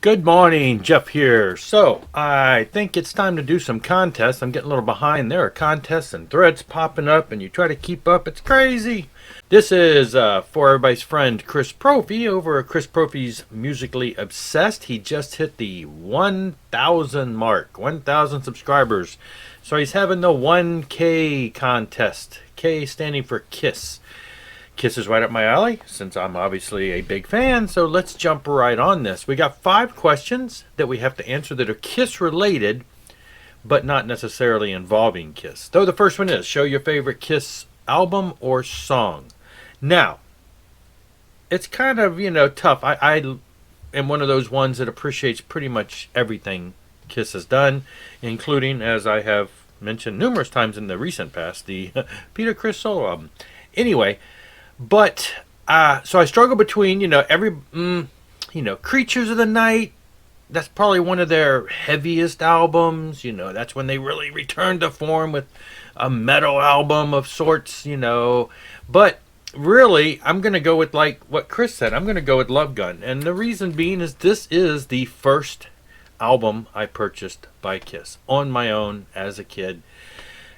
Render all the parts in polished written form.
Good morning, Jeff here. So, I think it's time to do some contests. I'm getting a little behind. There are contests and threads popping up, and you try to keep up. It's crazy. This is for everybody's friend Chris Propfe over at Chris Prophe's Musically Obsessed. He just hit the 1,000 mark, 1,000 subscribers. So, he's having the 1K contest. K standing for KISS. Kiss is right up my alley since I'm obviously a big fan, so let's jump right on this. We got 5 questions that we have to answer that are Kiss related, but not necessarily involving Kiss. Though the first one is show your favorite Kiss album or song. Now, it's kind of, tough. I am one of those ones that appreciates pretty much everything Kiss has done, including, as I have mentioned numerous times in the recent past, the Peter Criss solo album. Anyway, but so I struggle between Creatures of the Night. That's probably one of their heaviest albums. That's when they really returned to form with a metal album of sorts. But really, I'm gonna go with like what Chris said. I'm gonna go with Love Gun, and the reason being is this is the first album I purchased by Kiss on my own as a kid.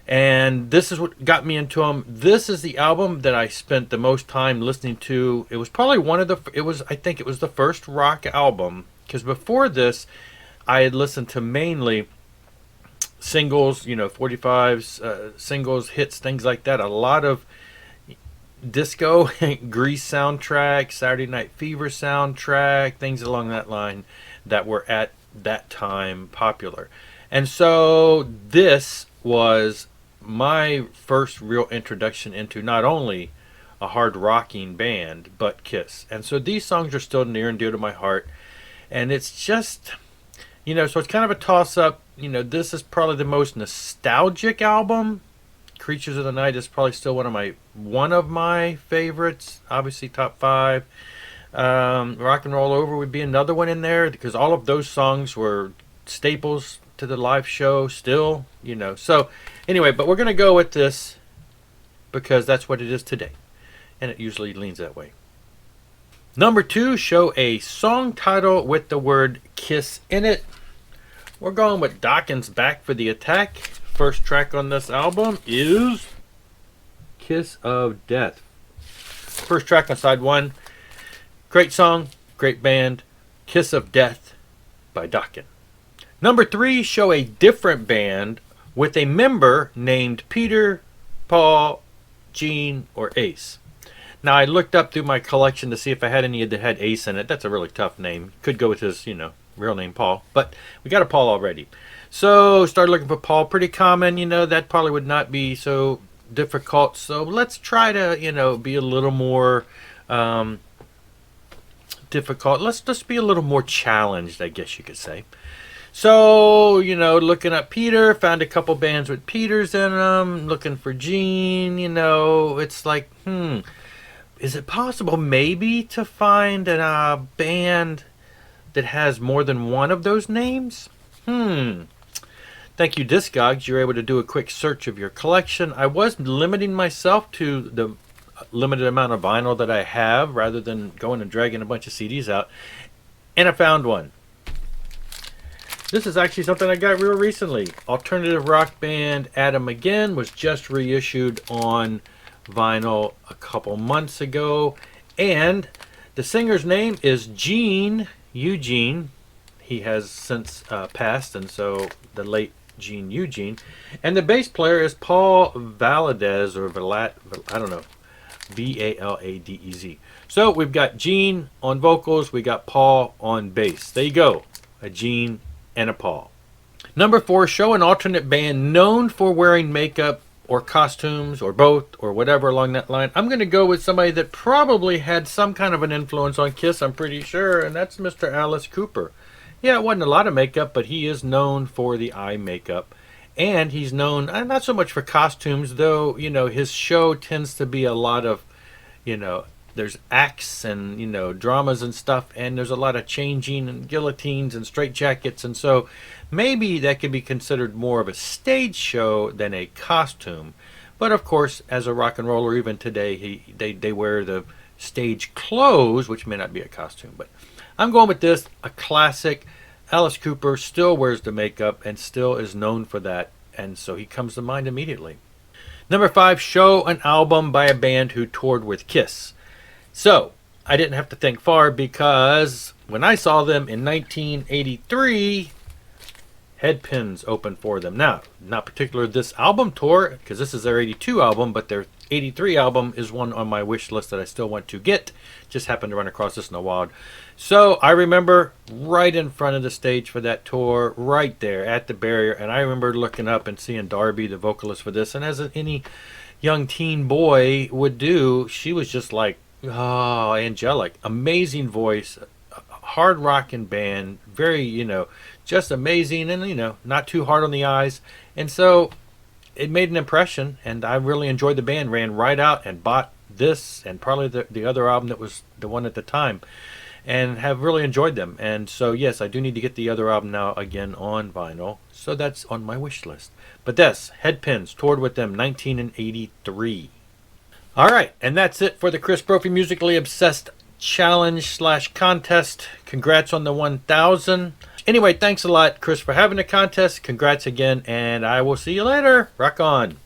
And this is what got me into them. This is the album that I spent the most time listening to. It was probably I think it was the first rock album. Because before this, I had listened to mainly singles, 45s, singles, hits, things like that. A lot of disco, Grease soundtrack, Saturday Night Fever soundtrack, things along that line that were at that time popular. And so this was my first real introduction into not only a hard rocking band but Kiss. And so these songs are still near and dear to my heart. And it's just, so it's kind of a toss up. This is probably the most nostalgic album. Creatures of the Night is probably still one of my favorites. Obviously top 5. Rock and Roll Over would be another one in there because all of those songs were staples to the live show still, So anyway, but we're going to go with this because that's what it is today. And it usually leans that way. Number 2, show a song title with the word Kiss in it. We're going with Dokken's Back for the Attack. First track on this album is Kiss of Death. First track on side 1. Great song, great band. Kiss of Death by Dokken. Number 3, show a different band with a member named Peter, Paul, Gene, or Ace. Now, I looked up through my collection to see if I had any that had Ace in it. That's a really tough name. Could go with his, real name, Paul. But we got a Paul already. So, started looking for Paul. Pretty common, that probably would not be so difficult. So, let's try to, be a little more difficult. Let's just be a little more challenged, I guess you could say. So, looking up Peter, found a couple bands with Peters in them. Looking for Gene, it's like, is it possible maybe to find a band that has more than one of those names? Thank you, Discogs. You're able to do a quick search of your collection. I was limiting myself to the limited amount of vinyl that I have rather than going and dragging a bunch of CDs out. And I found one. This is actually something I got real recently. Alternative rock band Adam Again was just reissued on vinyl a couple months ago. And the singer's name is Gene Eugene. He has since passed, and so the late Gene Eugene. And the bass player is Paul Valadez, or I don't know, Valadez. So we've got Gene on vocals, we got Paul on bass. There you go, a Gene and a Paul. Number 4, show an alternate band known for wearing makeup or costumes or both or whatever along that line. I'm going to go with somebody that probably had some kind of an influence on Kiss, I'm pretty sure, and that's Mr. Alice Cooper. Yeah, it wasn't a lot of makeup, but he is known for the eye makeup. And he's known, not so much for costumes, though, his show tends to be a lot of, there's acts and, dramas and stuff, and there's a lot of changing and guillotines and straitjackets, and so maybe that could be considered more of a stage show than a costume. But of course, as a rock and roller, even today, they wear the stage clothes, which may not be a costume, but I'm going with this, a classic. Alice Cooper still wears the makeup and still is known for that, and so he comes to mind immediately. Number 5, show an album by a band who toured with Kiss. So, I didn't have to think far because when I saw them in 1983, Headpins opened for them. Now, not particular this album tour, because this is their 82 album, but their 83 album is one on my wish list that I still want to get. Just happened to run across this in the wild. So I remember right in front of the stage for that tour, right there at the barrier, and I remember looking up and seeing Darby, the vocalist for this, and as any young teen boy would do, she was just like, oh, angelic. Amazing voice, hard rocking band, very, just amazing, and not too hard on the eyes. And so it made an impression, and I really enjoyed the band. Ran right out and bought this and probably the other album that was the one at the time, and have really enjoyed them. And so yes, I do need to get the other album now again on vinyl, so that's on my wish list. But this, Headpins toured with them 1983. All right, and that's it for the Chris Propfe Musically Obsessed challenge/contest. Congrats on the 1,000. Anyway, thanks a lot, Chris, for having the contest. Congrats again, and I will see you later. Rock on.